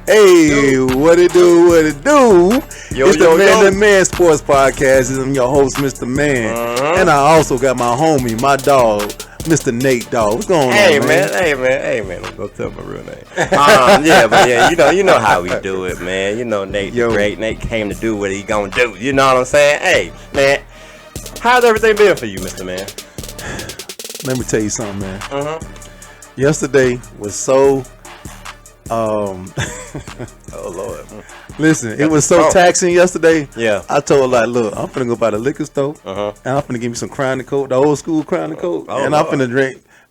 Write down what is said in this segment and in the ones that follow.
Hey, what it do, what it do? Yo, it's the Man Sports Podcast. I'm your host, Mr. Mann. And I also got my homie, my dog, Mr. Nate Dog. What's going on, man? Hey, man. Don't tell my real name. Yeah, you know how we do it, man. You know Nate the Great. Nate came to do what he gonna do. You know what I'm saying? Hey, man, how's everything been for you, Mr. Man? Let me tell you something, man. Yesterday was so... oh Lord! Listen, it was so taxing yesterday. Yeah, I told like, look, I'm finna go by the liquor store, and I'm finna give me some Crown and Coke, the old school Crown and Coke, and I'm finna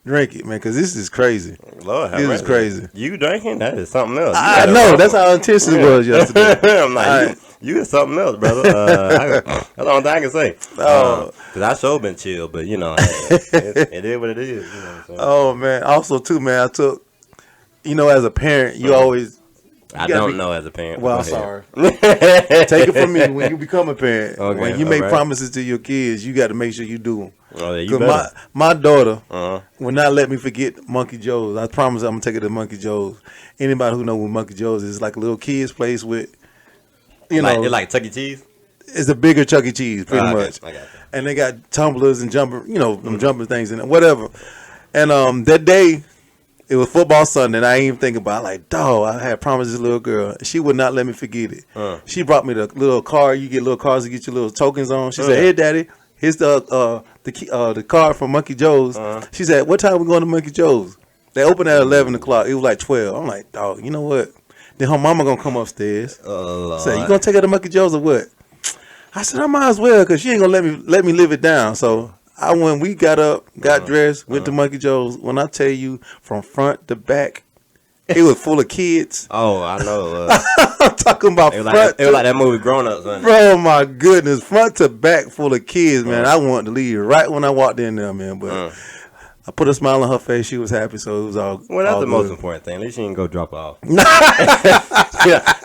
drink it, man, because this is crazy. Lord, this is crazy. You drinking? That is something else. I know. That's how intense it was yesterday. I'm like, you is something else, brother. That's the only thing I can say. Because I sure been chill, but you know, it is what it is. You know what I'm saying? Oh man. Also too, man, I took. You know, as a parent, you always... I don't know as a parent. Well, I'm sorry. Take it from me. When you become a parent, when you make promises to your kids, you got to make sure you do them. Oh, yeah, you better. My daughter will not let me forget Monkey Joe's. I promise I'm going to take her to Monkey Joe's. Anybody who knows what Monkey Joe's is, like a little kid's place with, you know... It's like Chuck E. Cheese? It's a bigger Chuck E. Cheese, pretty much. I got you. And they got tumblers and them jumping things in it, whatever. And that day... It was football Sunday, and I ain't even thinking about it. Like, dog, I had promised this little girl. She would not let me forget it. She brought me the little card. You get little cards to get your little tokens on. She said, hey, Daddy, here's the card from Monkey Joe's. She said, what time we going to Monkey Joe's? They opened at 11 o'clock. It was like 12. I'm like, dog, you know what? Then her mama going to come upstairs. Say, you going to take her to Monkey Joe's or what? I said, I might as well, because she ain't going to let me live it down. So we got up, got dressed, went to Monkey Joe's. When I tell you, from front to back, it was full of kids. Oh, I know. I'm talking about it was like that movie Grown Ups, wasn't it? Oh my goodness, front to back full of kids, man. I wanted to leave right when I walked in there, man. But I put a smile on her face. She was happy, so it was all. Well, that's all the good. most important thing. At least she didn't go drop off.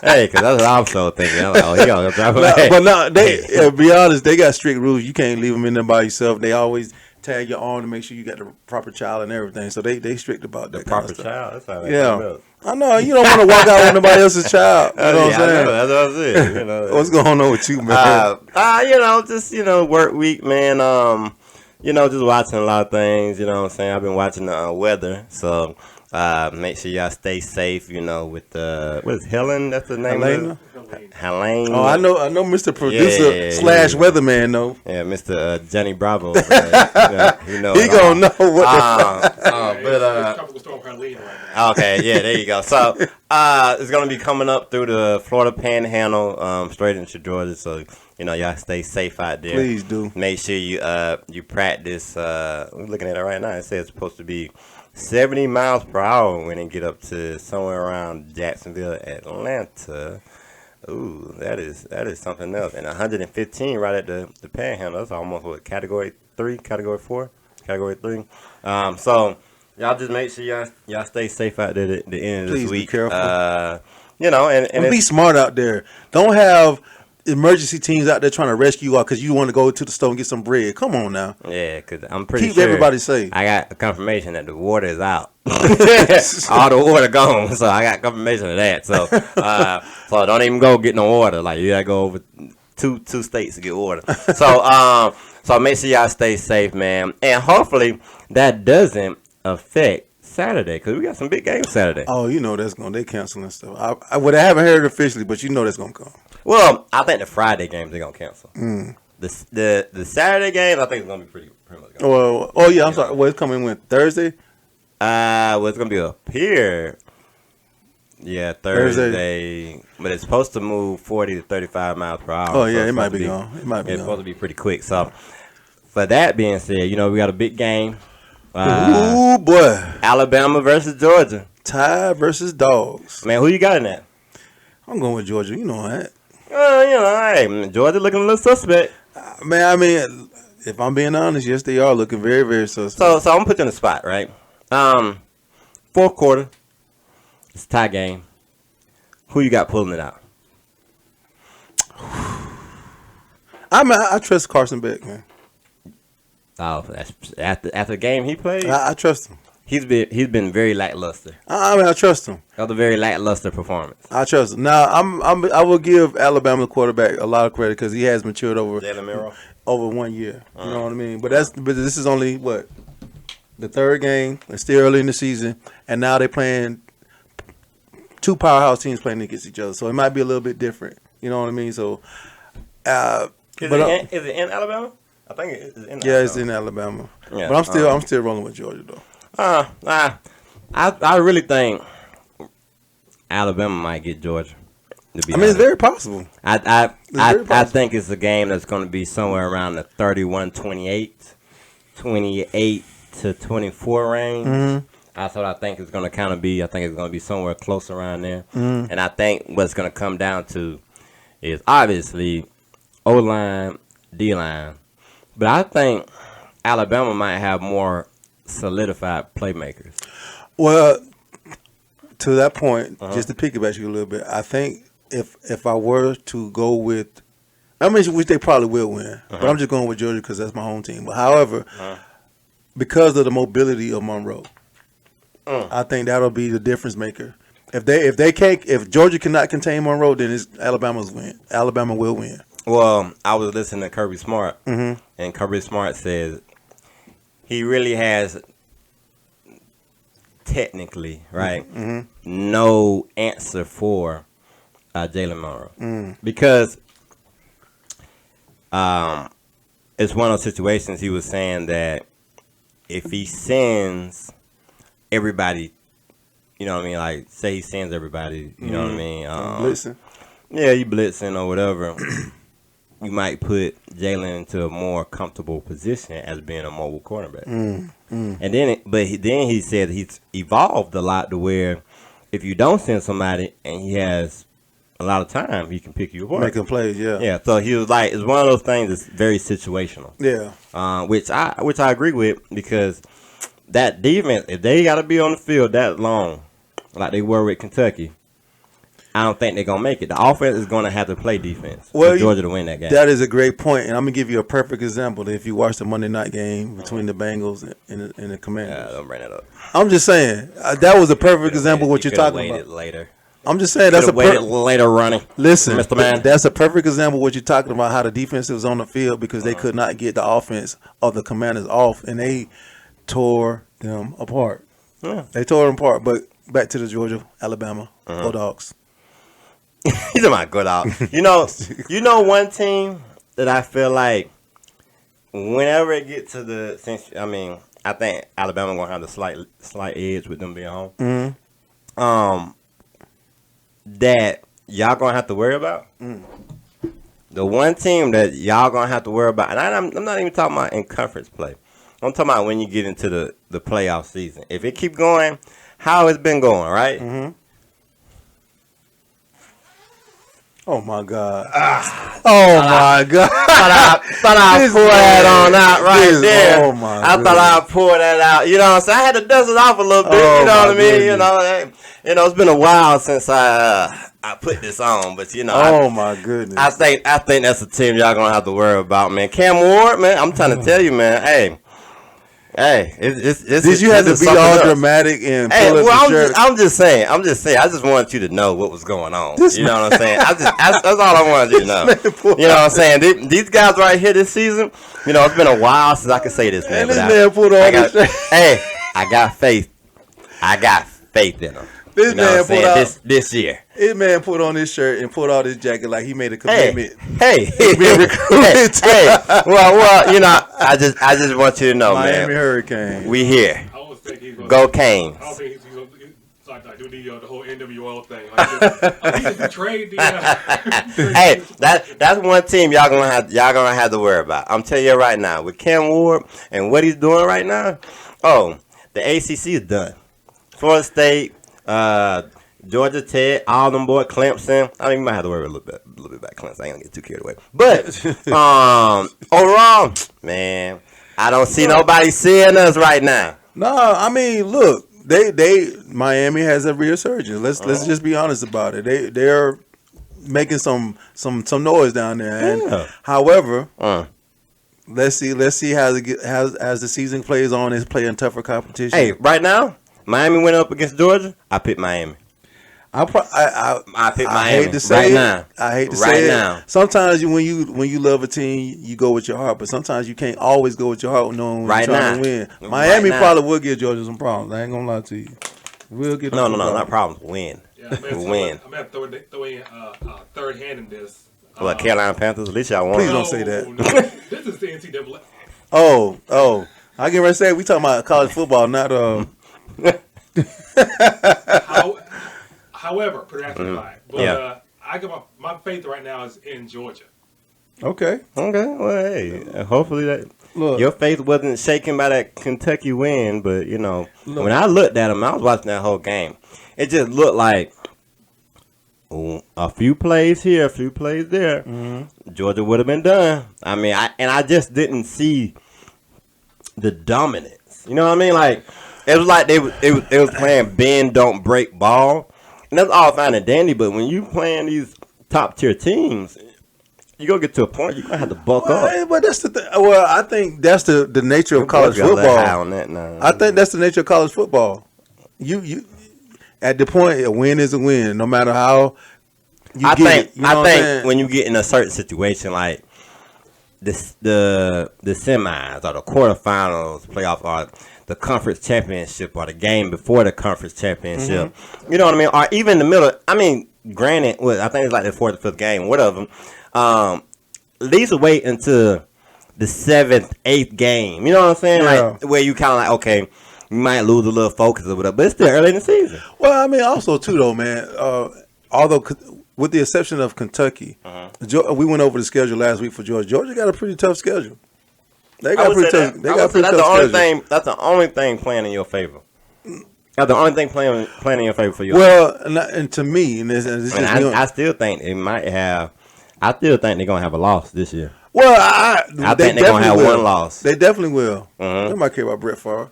Hey, because that's what I was so thinking. I'm like, oh, he gonna go drop off. But no, be honest, they got strict rules. You can't leave them in there by yourself. They always tag your arm to make sure you got the proper child and everything. So they strict about that. The proper child. That's how they do. I know. You don't want to walk out with nobody else's child. You know what I'm saying? That's what I said. You know. What's going on with you, man? Just work week, man. Just watching a lot of things. You know what I'm saying? I've been watching the weather, so. Make sure y'all stay safe, with what is Helen? That's the name of it? Helene. Oh, I know Mr. Producer / Weatherman, though. Yeah, Mr. Johnny Bravo. He gonna know what Tropical storm Helene right now. Okay, yeah, there you go. So, it's gonna be coming up through the Florida Panhandle, straight into Georgia, so y'all stay safe out there. Please do. Make sure you practice. We're looking at it right now. It says it's supposed to be 70 miles per hour when it get up to somewhere around Jacksonville, Atlanta. Ooh, that is something else. And 115 right at the Panhandle. That's almost what, category 3, category 4, category 3. So y'all just make sure y'all stay safe out there at the end of this week. Please be careful. And be smart out there. Don't have emergency teams out there trying to rescue you out because you want to go to the store and get some bread. Come on now. Yeah, because I'm pretty Keep sure everybody safe. I got a confirmation that the water is out. All the water gone. So I got confirmation of that. So so don't even go get no water. Like, you got to go over two states to get water. So make sure y'all stay safe, man. And hopefully that doesn't affect Saturday, because we got some big games Saturday. Oh, they canceling stuff. I haven't heard it officially, but that's gonna come. Well, I think the Friday games they're gonna cancel. The Saturday games I think it's gonna be pretty much. I'm sorry. Well, it's coming when Thursday. It's gonna be up here. Yeah, Thursday. But it's supposed to move 40 to 35 miles per hour. Oh yeah, it might be gone. It's supposed to be pretty quick. So, for that being said, we got a big game. Ooh, boy. Alabama versus Georgia. Tide versus Dogs. Man, who you got in that? I'm going with Georgia. You know that. Hey, Georgia looking a little suspect. Man, I mean, if I'm being honest, yes, they are looking very, very suspect. So I'm going to put you on the spot, right? Fourth quarter. It's a tie game. Who you got pulling it out? I trust Carson Beck, man. Oh, that's after the game he played? I trust him. He's been very lackluster. I mean, I trust him. That was a very lackluster performance. I trust him. Now, I will give Alabama quarterback a lot of credit because he has matured over 1 year. You know what I mean? But this is only what the third game. It's still early in the season, and now they're playing two powerhouse teams playing against each other. So it might be a little bit different. You know what I mean? So, is it in Alabama? I think it's in Alabama. Yeah, it's in Alabama. Yeah, but I'm still rolling with Georgia though. I really think Alabama might get Georgia. It's very possible. I think it's a game that's going to be somewhere around the 31-28, 28-24 range. Mm-hmm. That's what I think it's going to kind of be. I think it's going to be somewhere close around there. Mm-hmm. And I think what's going to come down to is obviously O-line, D-line. But I think Alabama might have more solidified playmakers. Well, to that point, just to piggyback you a little bit, I think if I were to go with, which they probably will win, but I'm just going with Georgia because that's my home team. But however, because of the mobility of Monroe, I think that'll be the difference maker. If Georgia cannot contain Monroe, then it's Alabama's win. Alabama will win. Well, I was listening to Kirby Smart, and Kirby Smart says he really has technically, right, no answer for Jalen Monroe. Because it's one of those situations he was saying that if he sends everybody, you know what I mean, like say he sends everybody, you know what I mean? Blitzing. Yeah, you blitzing or whatever. You might put Jalen into a more comfortable position as being a mobile quarterback. And then he said he's evolved a lot to where if you don't send somebody and he has a lot of time, he can pick you apart. Making plays, yeah. Yeah, so he was like, it's one of those things that's very situational. Yeah. Which I agree with because that defense, if they got to be on the field that long, like they were with Kentucky, I don't think they're going to make it. The offense is going to have to play defense for Georgia to win that game. That is a great point, and I'm going to give you a perfect example. If you watch the Monday night game between the Bengals and the Commanders. Yeah, don't bring that up. I'm just saying, that was a perfect example of what you're talking about. Later. I'm just saying that's later running. Listen, Mr. Mann. That's a perfect example of what you're talking about, how the defense was on the field because they could not get the offense of the Commanders off, and they tore them apart. Yeah. They tore them apart, but back to the Georgia, Alabama Bulldogs. He's my good out. You know one team that I feel like whenever it gets to I think Alabama gonna have the slight edge with them being home. That y'all gonna have to worry about. The one team that y'all gonna have to worry about, and I'm not even talking about in conference play. I'm talking about when you get into the playoff season. If it keep going, how it's been going, right? Oh my God! My God! Thought I'd pull that on out right there. Oh my! I thought I'd pull that out. You know what I'm saying? I had to dust it off a little bit. You know what I mean? You know, it's been a while since I put this on, but my goodness! I think that's a team y'all gonna have to worry about, man. Cam Ward, man. I'm trying to tell you, man. Hey, did you have to be all dramatic and pull up the shirt? I'm just saying. I just wanted you to know what was going on. You know what I'm saying? That's all I wanted you to know. You know what I'm saying? These guys right here this season, it's been a while since I could say this, man. And this man pulled on his shirt. Hey, I got faith. I got faith in him. This man put out this year. This man put on his shirt and put out his jacket like he made a commitment. Hey, being recruited. Hey. Well, I just want you to know, Miami man. Hurricane. We here. I always think he's gonna Go Canes. I don't think he's gonna do the whole NWO thing. Like, he just betrayed Hey, that's one team y'all gonna have to worry about. I'm telling you right now, with Cam Ward and what he's doing right now. Oh, the ACC is done. Florida State. Georgia Tech, all them boys, Clemson. I mean, you might have to worry a little bit about Clemson. I ain't gonna get too carried away. But overall, man, I don't see nobody seeing us right now. No, I mean, look, they Miami has a resurgence. Let's just be honest about it. They're making some noise down there. And however, Let's see how as the season plays on, is playing tougher competition. Hey, right now, Miami went up against Georgia. I picked Miami. I picked Miami. I hate to say right it. now. I hate to Right say now. it. Sometimes when you love a team, you go with your heart, but sometimes you can't always go with your heart knowing when Right you're trying now. to win. Right Miami now. probably will give Georgia some problems. I ain't gonna lie to you. We'll get No, them some not problems. Win. Yeah, I'm Win. gonna throw in third hand in this. Well, Carolina Panthers, at least y'all won. Please don't say that. No, this is the NCAA. Oh, I get ready to say we talking about college football, not However, put it after the line. But Yeah. I got my faith right now is in Georgia. Okay. Okay, well, hey, hopefully that Look. your faith wasn't shaken by that Kentucky win, but when I looked at them, I was watching that whole game. It just looked like a few plays here, a few plays there. Mm-hmm. Georgia would have been done. I mean, I just didn't see the dominance. You know what I mean? Like it was like they was playing bend don't break ball, and that's all fine and dandy. But when you playing these top tier teams, you gonna get to a point you're gonna have to buck up. But that's the thing. Well, I think that's the nature of college Got a little high football. on that now. I think that's the nature of college football. You at the point, a win is a win, no matter how you I get think it. You know what I'm I saying? think when you get in a certain situation like the semis or the quarterfinals, playoff, or the conference championship, or the game before the conference championship, you know what I mean? Or even the middle. I mean, granted, I think it's like the fourth or fifth game, whatever. At least wait until the 7th, 8th game. You know what I'm saying? Yeah. Like where you kind of like, okay, you might lose a little focus or whatever, but it's still early in the season. Well, I mean, also too though, man. Although with the exception of Kentucky, we went over the schedule last week for Georgia. Georgia got a pretty tough schedule. They got a pretty tough. They got a pretty tough schedule. That's the only thing playing in your favor. That's the only thing playing in your favor for you. Well, and to me, and this is just I still think it might have. I still think they're gonna have a loss this year. well, I think they're gonna have will. one loss. They definitely will. Mhm. Nobody care about Brett Favre.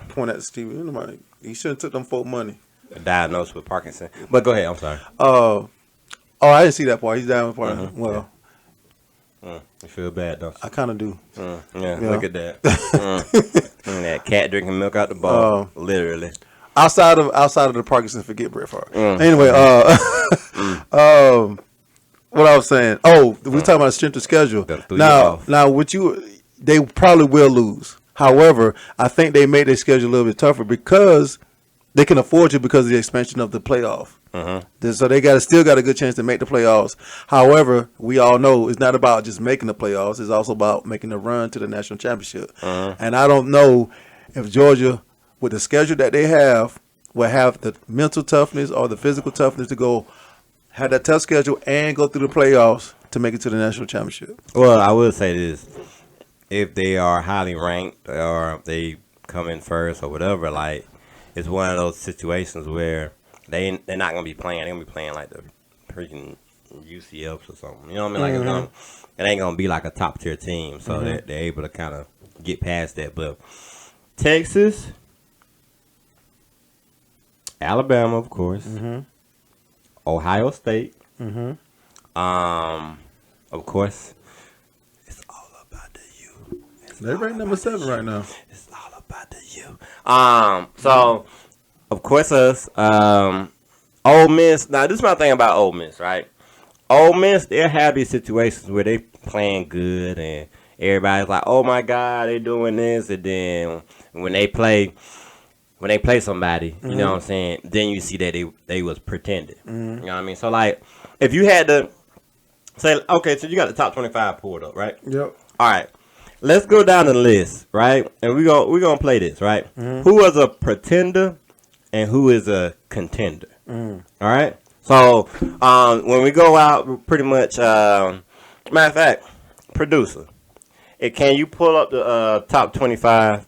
Point at Steve. Nobody. He shouldn't took them folk money. Diagnosed with Parkinson. But go ahead. I'm sorry. Oh, I didn't see that part. He's down with part. Well, You feel bad, don't I kind of do. you? Yeah. Look at that. That cat drinking milk out the ball. Literally. Outside of the Parkinson, forget Brett Favre. Anyway, what I was saying. Oh, we talking about strength of schedule. Now, they probably will lose. However, I think they made their schedule a little bit tougher because they can afford to because of the expansion of the playoff. So they still got a good chance to make the playoffs. However, we all know it's not about just making the playoffs. It's also about making a run to the national championship. And I don't know if Georgia, with the schedule that they have, will have the mental toughness or the physical toughness to have that tough schedule and go through the playoffs to make it to the national championship. Well, I will say this: if they are highly ranked or if they come in first or whatever, like it's one of those situations where they're not gonna be playing. They're gonna be playing like the freaking UCFs or something. You know what I mean? Like it ain't gonna be like a top tier team, so they're able to kind of get past that. But Texas, Alabama, of course, Ohio State, of course. It's all about the U. They're ranked number 7 right now. It's all about the U. So of course us. Ole Miss. Now this is my thing about Ole Miss, right? Ole Miss, they'll have these situations where they playing good and everybody's like, "Oh my God, they doing this," and then when they play somebody, you know what I'm saying? Then you see that they was pretending. You know what I mean? So like, if you had to say, okay, so you got the top 25 pulled up, right? Yep. All right, let's go down the list, right? And we're gonna play this, right? Who was a pretender and who is a contender? All right. So when we go out, pretty much. Matter of fact, producer, can you pull up the top 25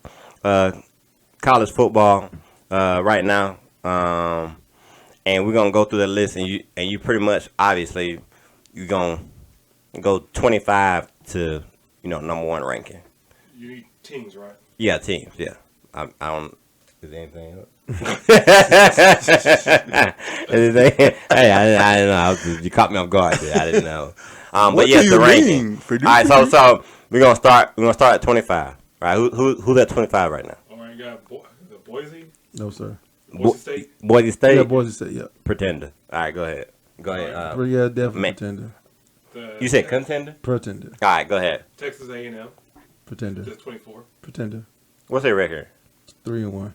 college football right now? And we're gonna go through the list, and you pretty much obviously you're gonna go 25 to number 1 ranking. You need teams, right? Yeah, teams. Yeah, I don't. Is there anything else? Hey, I didn't know. You caught me off guard there. I didn't know. But What yes, do the you ranking. mean, All right, so We're gonna start at 25. Right? Who's at 25 right now? All right, you got Boise, No, sir. Boise State. Boise State. Yeah, Boise State. Yeah. Pretender. All right, go ahead. Go ahead. Yeah, definitely Man. pretender. You said contender? Pretender. All right, go ahead. Texas A&M. Pretender. Just 24. Pretender. What's their record? 3-1.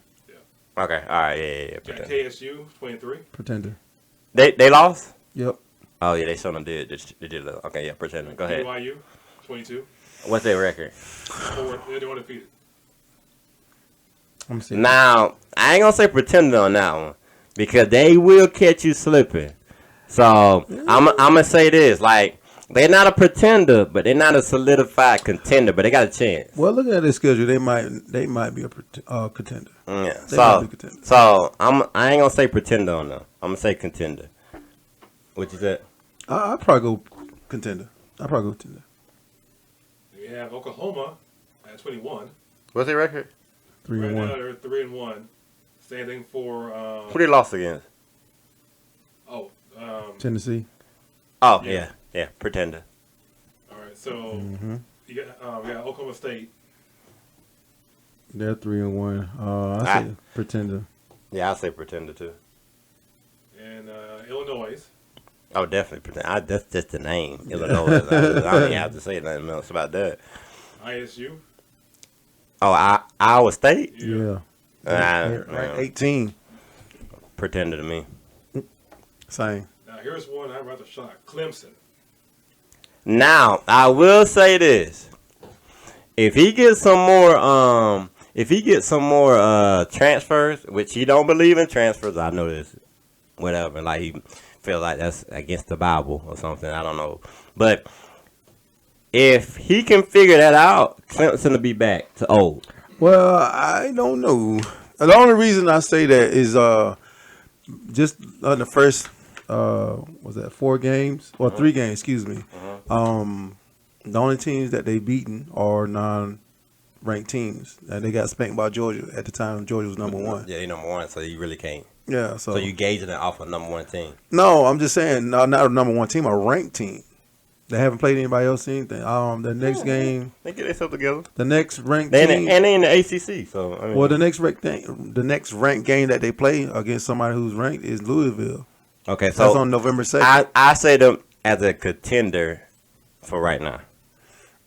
Okay, all right, yeah. Got Pretender. KSU 23. Pretender. They lost? Yep. Oh yeah, they sort of did. They did. Okay, yeah, pretender. Go ahead. BYU 22. What's their record? They're undefeated. I'm see. Now, I ain't gonna say pretender on that one because they will catch you slipping. So I'm gonna say this: like they're not a pretender, but they're not a solidified contender, but they got a chance. Well, looking at their schedule, they might be a contender. Yeah. They might be contenders. So I ain't gonna say pretender on them. I'm gonna say contender. What you said? I'll probably go contender. We have Oklahoma at 21. What's their record? 3-1. Right now they're 3-1. Same thing for Who they lost against? Tennessee. Oh yeah, pretender. All right, so you got we got Oklahoma State. They're 3-1. I say pretender. Yeah, I'll say pretender too. And Illinois. Oh, definitely pretender. That's just the name. Illinois. I don't even have to say nothing else about that. ISU. Oh, Iowa State? Yeah. Right, 18. Pretender to me. Same. Now here's one I'd rather shock. Clemson. Now, I will say this. If he gets some more transfers, which he don't believe in transfers, I know this. Whatever. Like he feels like that's against the Bible or something. I don't know. But if he can figure that out, Clemson will be back to old. Well, I don't know. The only reason I say that is just on the first was that 4 games or 3 games? Excuse me. The only teams that they beaten are non-ranked teams, and they got spanked by Georgia at the time. Georgia was number 1. Yeah, they number 1, so you really can't. Yeah, So you gauging it off a number 1 team. No, I'm just saying, not a number 1 team, a ranked team. They haven't played anybody else anything. The next game, They get themselves together. the next ranked They team, in the ACC. So I mean, well, the next ranked game that they play against somebody who's ranked is Louisville. okay, That's so on November 2nd. I say them as a contender for right now.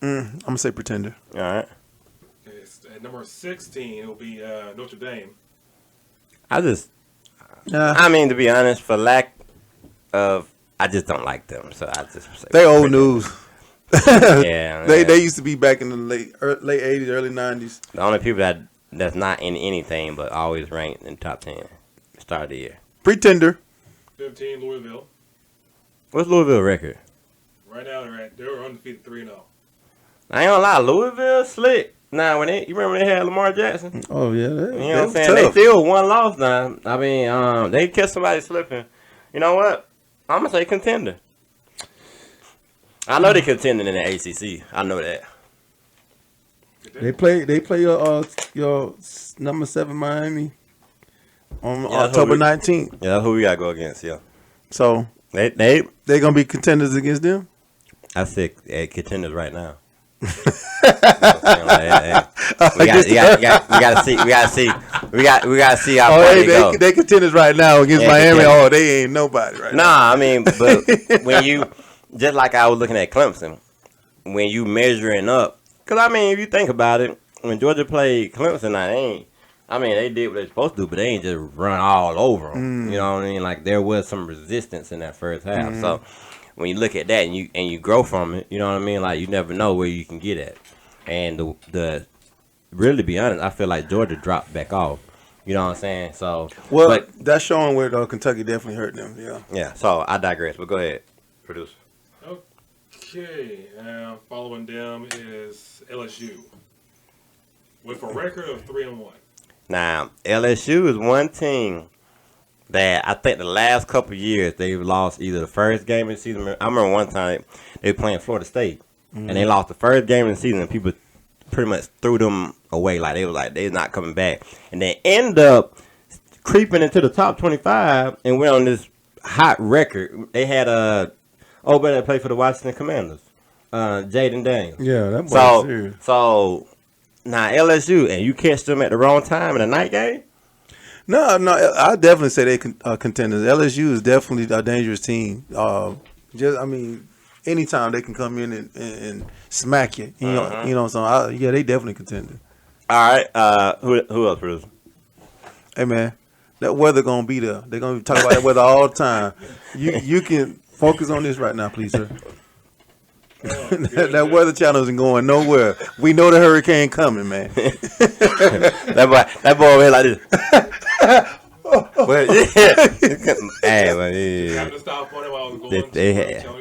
I'm gonna say pretender. All right. Okay, at number 16 will be Notre Dame. I mean, to be honest, for lack of, I just don't like them. So I just say They old news. Yeah, They used to be back in the late 80s, early 90s. The only people that's not in anything but always ranked in top 10 start of the year. Pretender. 15 Louisville. What's Louisville record? Right now they're undefeated 3-0. I ain't gonna lie, Louisville slick. Nah, you remember when they had Lamar Jackson? Oh yeah, You know what I'm that's saying? tough. They still 1 loss now. I mean, they catch somebody slipping. You know what? I'm gonna say contender. I know they contending in the ACC. I know that. They play your number 7 Miami on October 19th. Yeah, that's who we gotta go against. Yeah. So They gonna be contenders against them. I said contenders right now. We gotta see how far they go. They contenders right now against Yeah, Miami. contenders. Oh, they ain't nobody right now. Nah, I mean, but when you just like I was looking at Clemson, when you measuring up, because I mean, if you think about it, when Georgia played Clemson, they did what they're supposed to do, but they ain't just run all over them. You know what I mean? Like there was some resistance in that first half. So when you look at that and you grow from it, you know what I mean? Like you never know where you can get at. And the really to be honest, I feel like Georgia dropped back off. You know what I'm saying? So Well, that's showing where Kentucky definitely hurt them. Yeah. yeah. So I digress. But go ahead, producer. Okay, now following them is LSU with a record of 3-1. Now LSU is one team that I think the last couple of years they've lost either the first game of the season. I remember one time they were playing Florida State and they lost the first game of the season and people pretty much threw them away like they're not coming back, and they end up creeping into the top 25 and went on this hot record. They had but they played for the Washington Commanders. Jaden Daniels. Yeah, that boy serious. So now LSU, and you catch them at the wrong time in a night game. No, I definitely say they contenders. LSU is definitely a dangerous team. Anytime they can come in and smack you. You know. So they definitely contenders. All right. Who else, Bruce? Hey man, that weather gonna be there. They're gonna talk about that weather all the time. You can focus on this right now, please, sir. That weather channel isn't going nowhere. We know the hurricane coming, man. that boy over here like this. Well, yeah. Hey, well, yeah.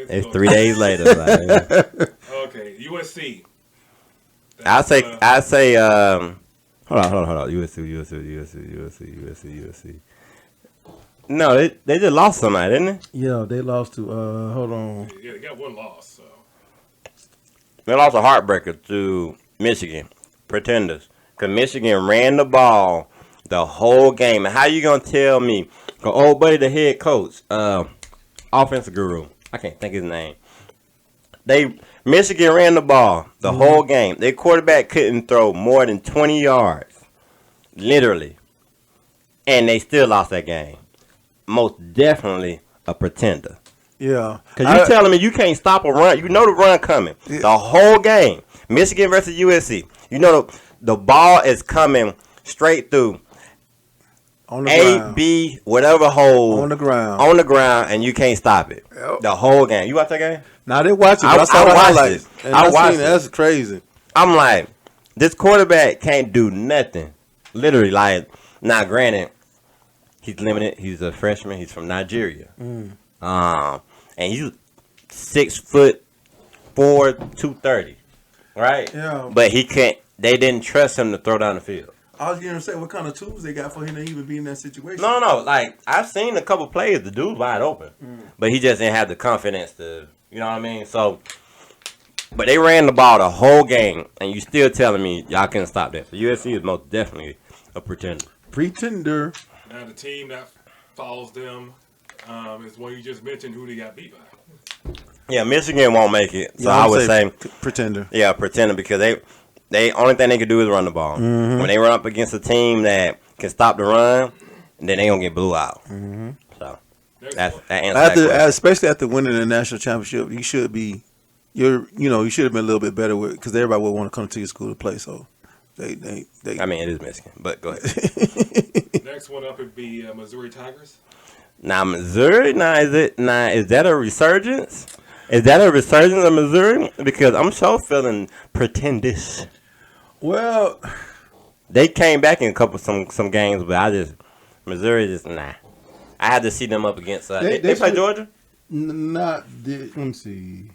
It's 3 days later. Like, okay, USC. I say. Hold on. USC. No, they just lost somebody, didn't they? Yeah, they lost to. Hold on. Yeah, they got one loss. So. They lost a heartbreaker to Michigan, Pretenders, because Michigan ran the ball the whole game. And how you gonna tell me? Cause old buddy, the head coach, offensive guru, I can't think his name. Michigan ran the ball the whole game. Their quarterback couldn't throw more than 20 yards, literally, and they still lost that game. Most definitely a pretender. Yeah, because you telling me you can't stop a run. You know the run coming the whole game. Michigan versus USC. You know the ball is coming straight through. On the A, ground. B, whatever hole. On the ground, and you can't stop it. Yep. The whole game. You watch that game? Now they watch it. I I saw the watched highlights. it. I watched it. That's crazy. I'm like, this quarterback can't do nothing. Literally, like, now granted, he's limited. He's a freshman. He's from Nigeria. And he's 6'4", 230. Right? Yeah. But he can't. They didn't trust him to throw down the field. I was going to say, what kind of tools they got for him to even be in that situation? No. Like, I've seen a couple plays. The dude's wide open. But he just didn't have the confidence to, you know what I mean? So, but they ran the ball the whole game, and you still telling me y'all couldn't stop that. So, USC is most definitely a pretender. Pretender. Now, the team that follows them is one you just mentioned who they got beat by. Yeah, Michigan won't make it. So, Yeah, I would say pretender. Yeah, pretender, because they only thing they can do is run the ball. When they run up against a team that can stop the run, then they gonna get blew out. So that answers that especially after winning the national championship, you should be, you should have been a little bit better with, because everybody would want to come to your school to play. So they. I mean, it is Michigan, but go ahead. Next one up would be Missouri Tigers. Now Missouri, is that a resurgence? Is that a resurgence of Missouri? Because I'm so feeling pretendish. Well, they came back in some games, but Missouri just nah. I had to see them up against. They play Georgia. Let me see.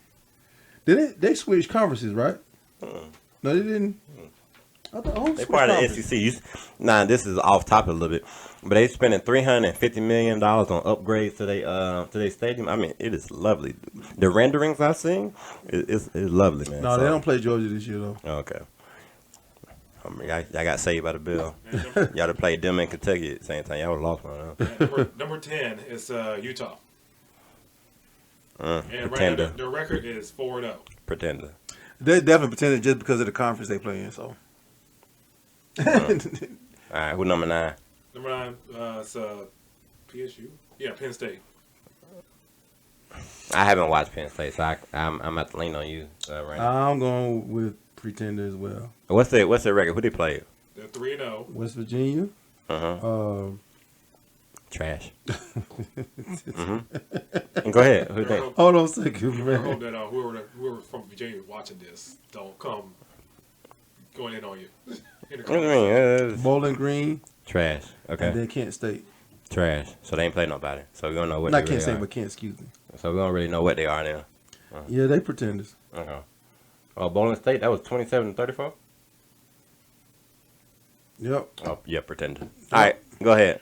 They switched conferences, right? No, they didn't. I thought they part of the SEC. This is off topic a little bit, but they spending $350 million on upgrades to their stadium. I mean, it is lovely. The renderings I've seen, it's lovely, man. No, they don't play Georgia this year though. Okay. Y'all got saved by the bell. Y'all have played them in Kentucky at the same time. Y'all would have lost one. Number 10 is Utah. And pretender. right now, their record is 4-0. Pretender. They're definitely pretending just because of the conference they play in. So. All right, who number 9? Number 9 is PSU. Yeah, Penn State. I haven't watched Penn State, so I'm about to lean on you right now. I'm going with pretender as well. What's their record? Who they play? They're 3-0. West Virginia. Trash. Go ahead. Who they? Hold on a second, man. I hope that whoever from Virginia watching this don't come going in on you. What do you mean? Bowling Green. Trash. Okay. And then Kent State. Trash. So they ain't play nobody. So we don't know what Not they Kent really State, are. but Kent, excuse me. So we don't really know what they are now. Yeah, they pretenders. Okay. Oh, Bowling State, that was 27-34? Yep. Oh, yeah, pretender. All right, go ahead.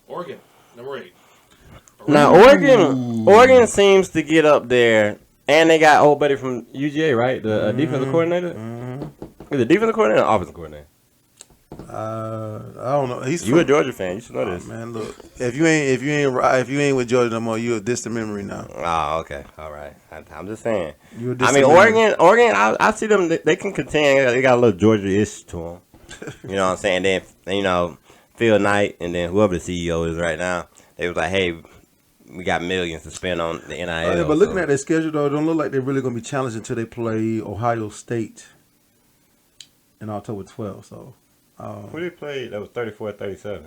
Oregon, number 8. Now, Oregon seems to get up there, and they got old buddy from UGA, right? The defensive coordinator? Is it defensive coordinator or offensive coordinator? I don't know. You a Georgia fan? You should know this. Man, look. If you ain't with Georgia no more, you a distant memory now. Oh, okay, all right. I'm just saying. You a I distant mean, memory. Oregon. I see them. They can contend. They got a little Georgia-ish to them. You know what I'm saying? Then Phil Knight and then whoever the CEO is right now, they was like, hey, we got millions to spend on the NIL. Oh, yeah, but looking at their schedule though, it don't look like they're really gonna be challenged until they play Ohio State in October 12th. So. Who they played? That was 34-37.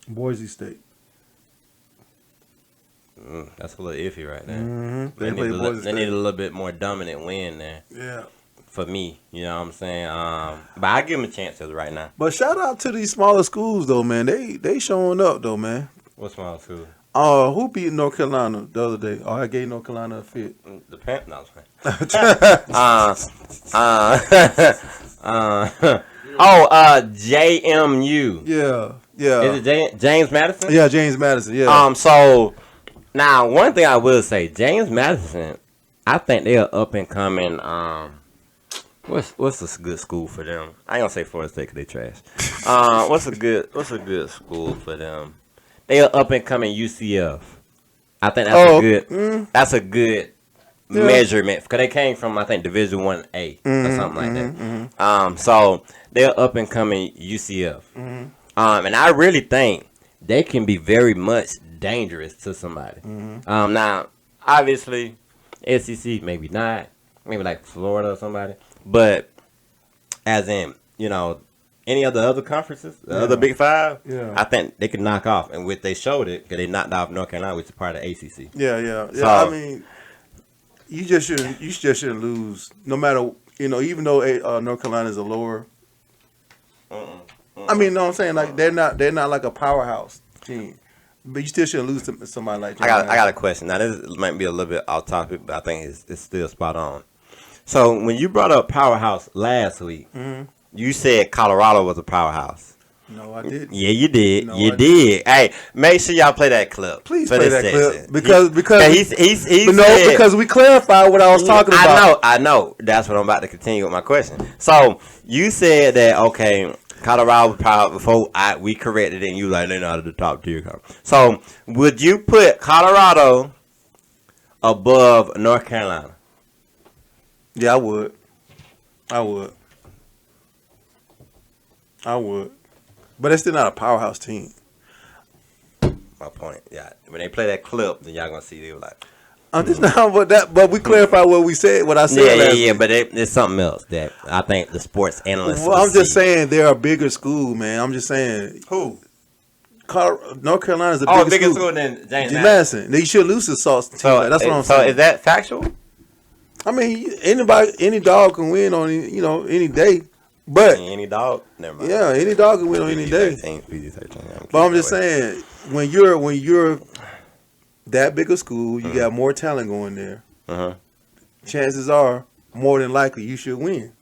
Boise State. That's a little iffy right there. Mm-hmm. They need a little bit more dominant win there. Yeah. For me, you know what I'm saying? But I give them a chance as of right now. But shout out to these smaller schools though, man. They showing up though, man. What's my school? Who beat North Carolina the other day? I gave North Carolina a fit. The Panthers. No, I was playing. JMU. Yeah. Is it James Madison? Yeah, James Madison. Yeah. So now one thing I will say, James Madison, I think they're up and coming. What's a good school for them? I ain't gonna say Florida State because they trash. What's a good school for them? They are up and coming UCF. I think that's a good measurement because they came from I think Division 1A or something like that. So they're up and coming UCF. And I really think they can be very much dangerous to somebody. Now, obviously, SEC maybe not, maybe like Florida or somebody, but as in any of the other conferences, the other Big Five, I think they could knock off. And what they showed it, because they knocked off North Carolina, which is part of the ACC. Yeah. So, I mean, you just shouldn't lose, no matter even though North Carolina is a lower. I mean, you know what I'm saying? Like they're not like a powerhouse team, but you still shouldn't lose to somebody like that. I got a question. Now this might be a little bit off topic, but I think it's still spot on. So when you brought up powerhouse last week. You said Colorado was a powerhouse. No, I didn't. Yeah, you did. No, you did. Hey, make sure y'all play that clip. Please play that section. clip because because we clarified what I was talking about. I know. That's what I'm about to continue with my question. So you said that Colorado was powerhouse before we corrected it, and you like they're not at the top tier. So would you put Colorado above North Carolina? Yeah, I would. But it's still not a powerhouse team. My point. Yeah. When they play that clip, then y'all gonna see they were like. I'm just not but we clarified what I said. Yeah. But it's something else that I think the sports analysts. Well, I'm just saying they're a bigger school, man. I'm just saying. Who? North Carolina's a bigger school than James Madison. They should lose to Salt. So that's what I'm saying. So is that factual? I mean, any dog can win on any day. But any dog, never mind. Yeah, any dog can win on any day. But I'm just saying, when you're that big a school, you got more talent going there. Chances are, more than likely, you should win.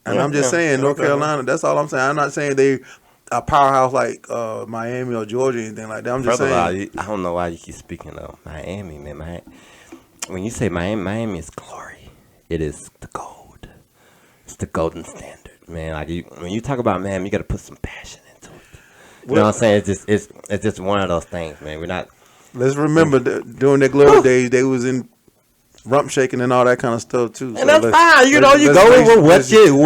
And I'm just saying, North Carolina. That's all I'm saying. I'm not saying they a powerhouse like Miami or Georgia or anything like that. I'm just saying. I don't know why you keep speaking of Miami, man. When you say Miami is glory, it is the gold. It's the golden standard. Man, like when you talk about Miami, you got to put some passion into it. You know what I'm saying? It's just one of those things, man. We're not. Let's remember that during their glory days, they was in rump shaking and all that kind of stuff too. And that's fine. You go over what you know,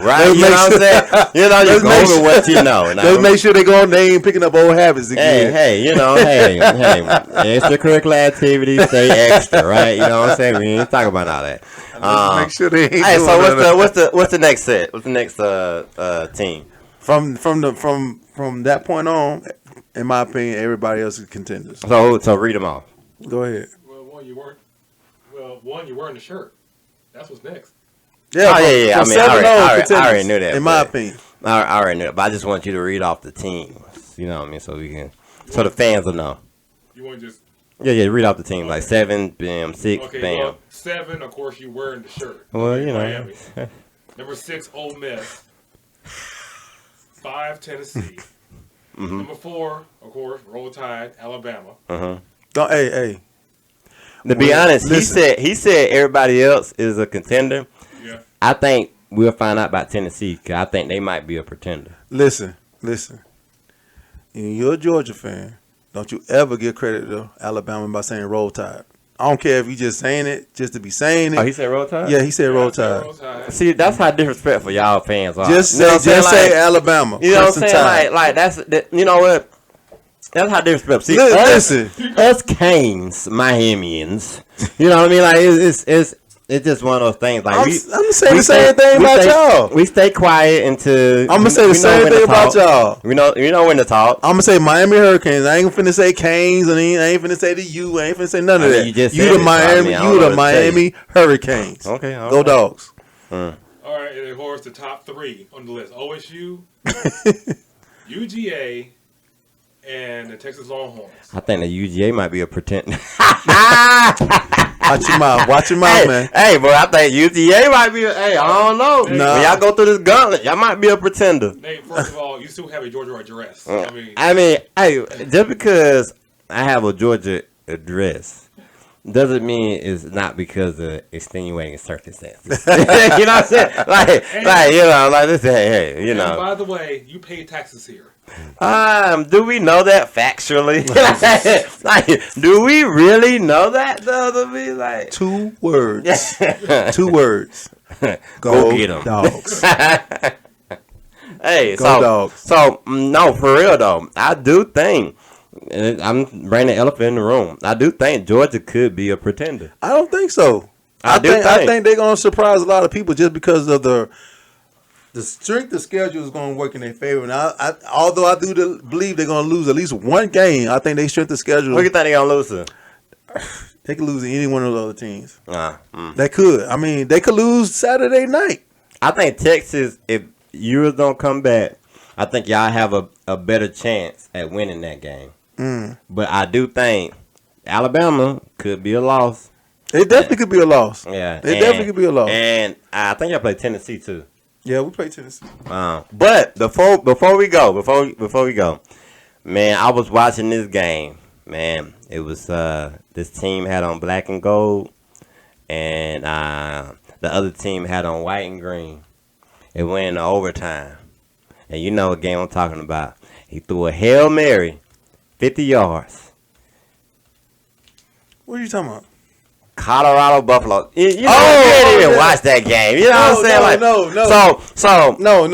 right? You know what I'm saying? You go over what you know. Let's make sure they ain't picking up old habits again. Hey, extracurricular activities, stay extra, right? You know what I'm saying? We ain't talking about all that. Make sure they ain't. Hey, so what's the next set? What's the next team? From that point on, in my opinion, everybody else is contenders. So read them off. Go ahead. One, you wearing the shirt. That's what's next. Yeah. I mean, I already knew that. In my opinion, I already knew it. But I just want you to read off the teams. You know what I mean? So the fans will know. You want to just. Yeah. Read off the team like 7, bam, 6, okay, bam. Well, 7, of course, you wearing the shirt. Well, Miami. Number 6, Ole Miss. 5, Tennessee. Number 4, of course, Roll Tide, Alabama. Hey. To be honest, he said everybody else is a contender. Yeah. I think we'll find out about Tennessee because I think they might be a pretender. Listen. You're a Georgia fan. Don't you ever give credit to Alabama by saying Roll Tide. I don't care if you just saying it just to be saying it. Oh, he said Roll Tide? Yeah, he said Roll Tide. See, that's how disrespectful y'all fans are. Just You know say, what I'm saying? Like, Alabama. you know what I'm Crimson saying? Tide. Like that's you know what? That's how disrespectful. See, Listen. us Canes, Miamians. You know what I mean? Like it's just one of those things. Like I'm gonna say the same thing about y'all. We stay quiet until I'm gonna say the same thing about y'all. We know when to talk. I'm gonna say Miami Hurricanes. I ain't finna say Canes, and I ain't finna say the U. I ain't finna say none of that. You just You said the it, Miami. so I mean, I don't know You the what to tell you. Miami Hurricanes. Okay, all Go right. Dogs. All right, and of course, the top 3 on the list: OSU, UGA, and the Texas Longhorns. I think the UGA might be a pretender. Watch your mouth, man. Hey, boy, I think UGA might be. Hey, I don't know. Nah. When y'all go through this gauntlet, y'all might be a pretender. Nate, first of all, you still have a Georgia address. I mean, hey, just because I have a Georgia address doesn't mean it's not because of extenuating circumstances. You know what I'm saying? Like you know, like this. Hey, you and know. by the way, you pay taxes here. Do we know that factually? Like, do we really know that though? To be like 2 words. 2 words. Go get 'em. Dogs. Hey, Go Dogs. So no, for real though, I do think I'm bringing the elephant in the room. I do think Georgia could be a pretender. I don't think so. I think they're gonna surprise a lot of people just because of the strength of schedule is going to work in their favor. And although I do believe they're going to lose at least one game, I think they strength of schedule. What do you think they're gonna lose to? They could lose to any one of the other teams. Mm. They could. I mean, they could lose Saturday night. I think Texas, if Ewers don't come back, I think y'all have a better chance at winning that game. But I do think Alabama could be a loss. It definitely could be a loss. Yeah, It definitely could be a loss. And I think y'all play Tennessee too. Yeah, we play Tennessee. But before we go, man, I was watching this game. Man, it was this team had on black and gold, and the other team had on white and green. It went into overtime, and you know what game I'm talking about. He threw a Hail Mary, 50 yards. What are you talking about? Colorado Buffalo. You didn't even watch that game. You know what I'm saying? No.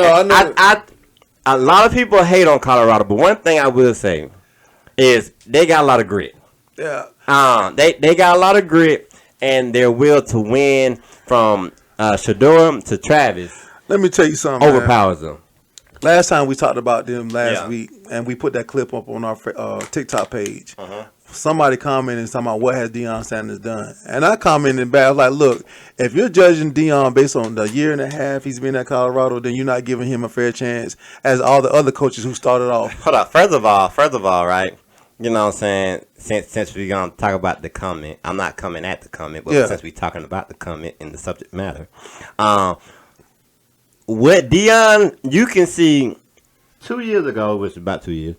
I know. A lot of people hate on Colorado, but one thing I will say is they got a lot of grit. Yeah. They got a lot of grit and their will to win from Shador to Travis. Let me tell you something. Overpowers them. Last time we talked about them last Yeah. week, and we put that clip up on our TikTok page. Somebody commented talking about what has Deion Sanders done, and I commented back. I was like, "Look, if you're judging Deion based on the year and a half he's been at Colorado, then you're not giving him a fair chance as all the other coaches who started off." Hold up. First of all, right? You know what I'm saying? Since we're gonna talk about the comment, I'm not coming at the comment, but since we're talking about the comment in the subject matter, what Deion, you can see 2 years ago, which is about 2 years,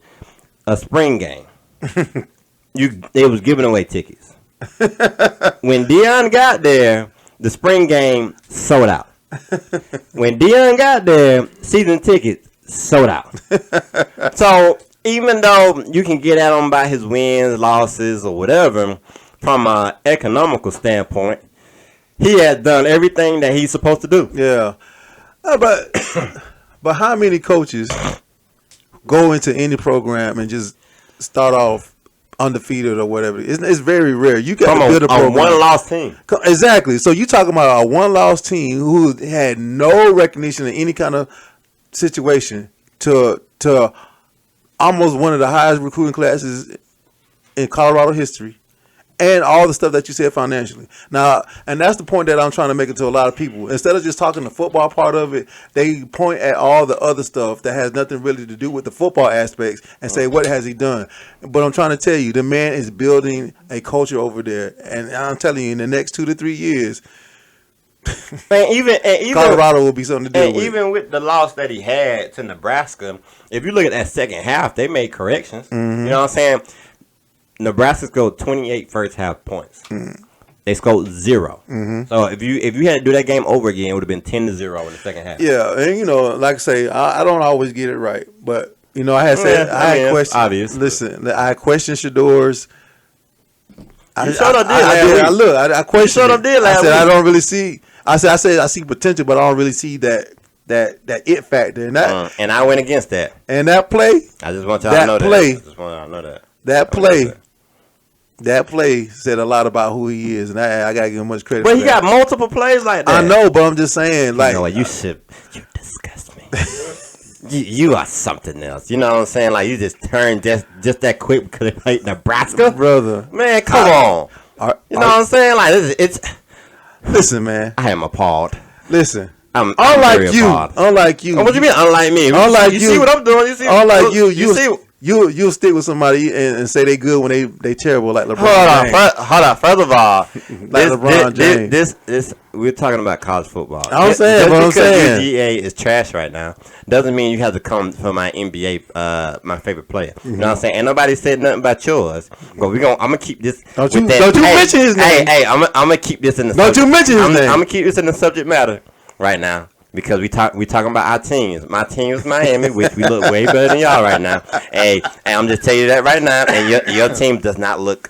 a spring game. They was giving away tickets. When Deion got there, the spring game sold out. When Deion got there, season tickets sold out. So even though you can get at him by his wins, losses, or whatever, from an economical standpoint, he has done everything that he's supposed to do. Yeah, but how many coaches go into any program and just start off undefeated or whatever? It's very rare. You got to build a program. one-loss team. Exactly. So you talking about a one-loss team who had no recognition in any kind of situation to almost one of the highest recruiting classes in Colorado history, and all the stuff that you said financially. Now, and that's the point that I'm trying to make it to a lot of people. Instead of just talking the football part of it, they point at all the other stuff that has nothing really to do with the football aspects and say, what has he done? But I'm trying to tell you, the man is building a culture over there. And I'm telling you, in the next 2 to 3 years, Man, even Colorado will be something to deal and with. even with the loss that he had to Nebraska, if you look at that second half, they made corrections. You know what I'm saying? Nebraska scored 28 first half points. They scored 0. So if you had to do that game over again, it would have been 10-0 in the second half. Yeah, and like I say, I don't always get it right, but I had said I had questions. Obvious. Listen, I had questioned Shador's. I questioned. Shut up, did last I said week. I don't really see. I said I see potential, but I don't really see that it factor. And that and I went against that. and that play, I just want y'all to know that. I just want y'all to know that. that play said a lot about who he is, and I gotta give him much credit. But for he that. got multiple plays like that. I know, but I'm just saying, like, You know what? You disgust me. you are something else. You know what I'm saying? Like, you just turned just that quick because they played Nebraska. brother. Man, come on. You know what I'm saying? Like, it's. Listen, man. I am appalled. Listen. I'm Unlike very you. appalled. Unlike you. Oh, what you mean, unlike me? Unlike you you. see what I'm doing? You see? Unlike you. see? You'll stick with somebody and say they good when they terrible, like LeBron James. Hold on. First of all, LeBron James. this we're talking about college football. I'm saying, but I'm saying UGA is trash right now doesn't mean you have to come for my NBA, my favorite player. You know what I'm saying? Ain't nobody said nothing about yours, but I'm gonna keep this. Don't you mention his name? Hey, I'm gonna keep this in the. Don't you mention his name? I'm gonna keep this in the subject matter right now. Because we talking about our teams. My team is Miami, which we look way better than y'all right now. Hey, I'm just telling you that right now. And your team does not look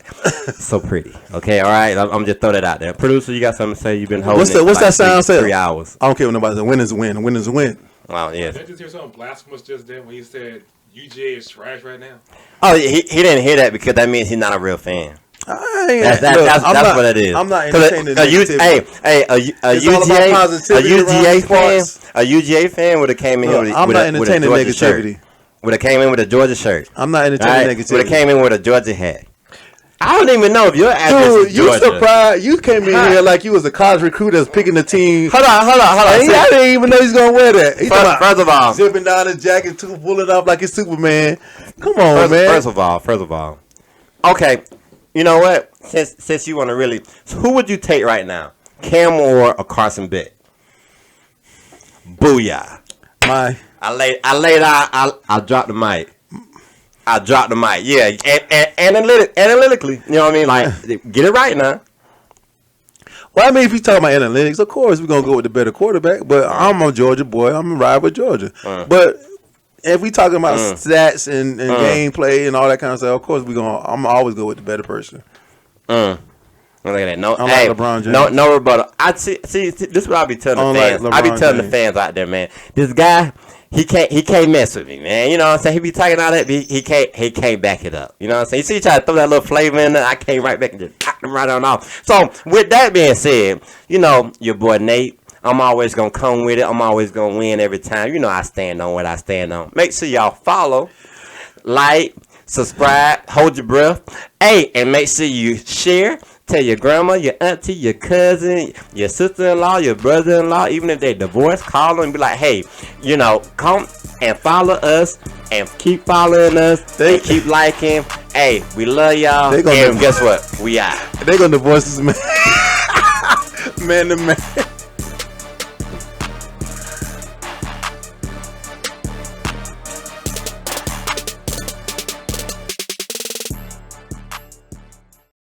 so pretty. Okay, all right. I'm just throwing that out there. Producer, you got something to say? You've been holding. What's that sound? 3 hours. I don't care what nobody says. Win is a win. A win is a win. Wow. Yes. Did you just hear something blasphemous just then when he said UGA is trash right now? Oh, he didn't hear that because that means he's not a real fan. That's what it is. I'm not entertaining negativity. A UGA fan would have came in here with a Georgia shirt. Would have came in with a Georgia shirt. I'm not entertaining negativity. Would have came in with a Georgia hat. I don't even know if your address is Georgia. You surprised? You came in here like you was a college recruiter that's picking the team. Hold on. I didn't even know he's gonna wear that. First of all, zipping down his jacket, pulling up like he's Superman. Come on, man. First of all, okay. You know what? Since you want to really, so who would you take right now? Cam Moore or Carson Beck? Booyah! I dropped the mic. Yeah, analytically, you know what I mean? Like, get it right now. Well, I mean, if you talk about analytics, of course we're gonna go with the better quarterback. But I'm a Georgia boy. I'm a ride with Georgia. But if we talking about stats and gameplay and all that kind of stuff, of course I'm always go with the better person. Look at that. No, like LeBron James. No rebuttal. See, this is what I be telling the fans. I be telling the fans out there, man. This guy, he can't mess with me, man. You know what I'm saying? He be talking all that, but he can't back it up. You know what I'm saying? You see, he try to throw that little flavor in there. I came right back and just knocked him right on off. So with that being said, your boy Nate. I'm always going to come with it. I'm always going to win every time. You know I stand on what I stand on. Make sure y'all follow, like, subscribe, hold your breath. Hey, and make sure you share. Tell your grandma, your auntie, your cousin, your sister-in-law, your brother-in-law, even if they divorced, call them and be like, hey, come and follow us and keep following us and keep liking. Hey, we love y'all. And guess what? We out. They're going to divorce this man. Man to man.